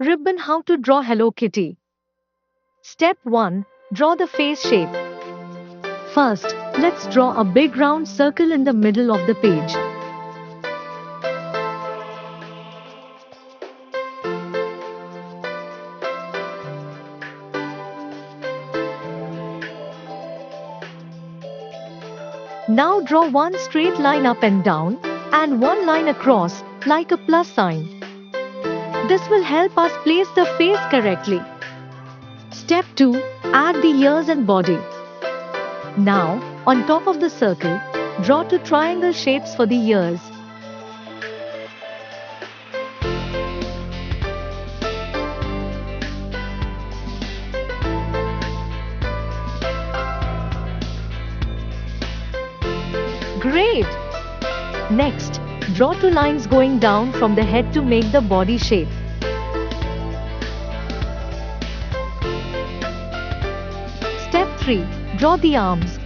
Ribbon. How to draw Hello Kitty. Step 1. Draw the face shape. First, let's draw a big round circle in the middle of the page. Now draw one straight line up and down, and one line across, like a plus sign. This will help us place the face correctly. Step 2. Add the ears and body. Now, on top of the circle, draw two triangle shapes for the ears. Great! Next, draw two lines going down from the head to make the body shape. Step 3. Draw the arms.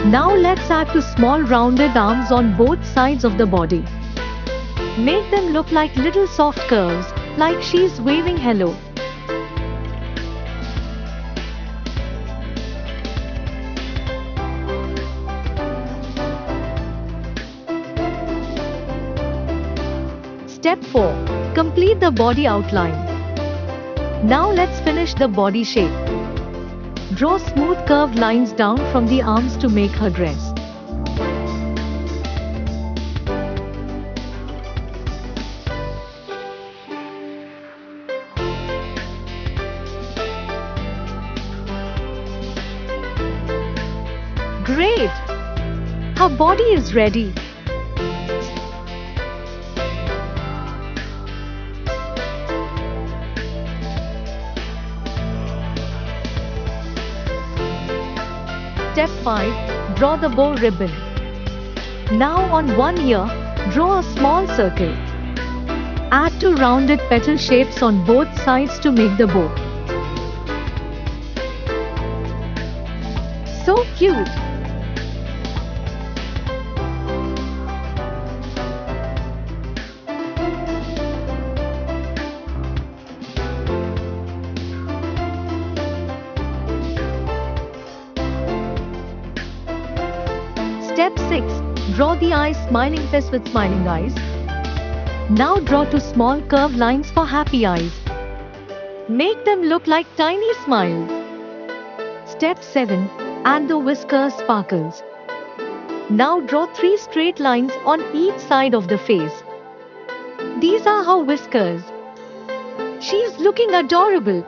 Now let's add two small rounded arms on both sides of the body. Make them look like little soft curves, like she's waving hello. Step 4. Complete the body outline. Now let's finish the body shape. Draw smooth curved lines down from the arms to make her dress. Great! Her body is ready. Step 5. Draw the bow ribbon. Now on one ear, draw a small circle. Add two rounded petal shapes on both sides to make the bow. So cute! Step 6. Draw the eyes, smiling face with smiling eyes. Now draw two small curved lines for happy eyes. Make them look like tiny smiles. Step 7. Add the whiskers sparkles. Now draw three straight lines on each side of the face. These are her whiskers. She's looking adorable.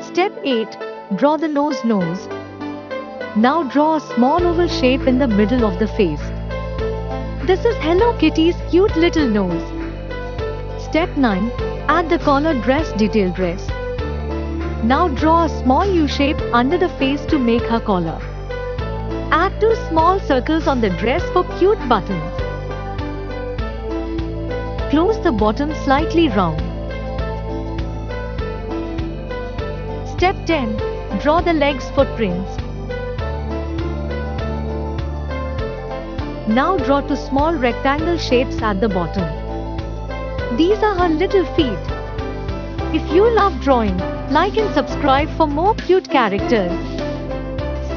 Step 8. Draw the nose. Now draw a small oval shape in the middle of the face. This is Hello Kitty's cute little nose. Step 9. Add the collar detail dress. Now draw a small U shape under the face to make her collar. Add two small circles on the dress for cute buttons. Close the bottom slightly round. Step 10. Draw the legs footprints. Now draw two small rectangle shapes at the bottom. These are her little feet. If you love drawing, like and subscribe for more cute characters.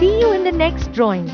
See you in the next drawing.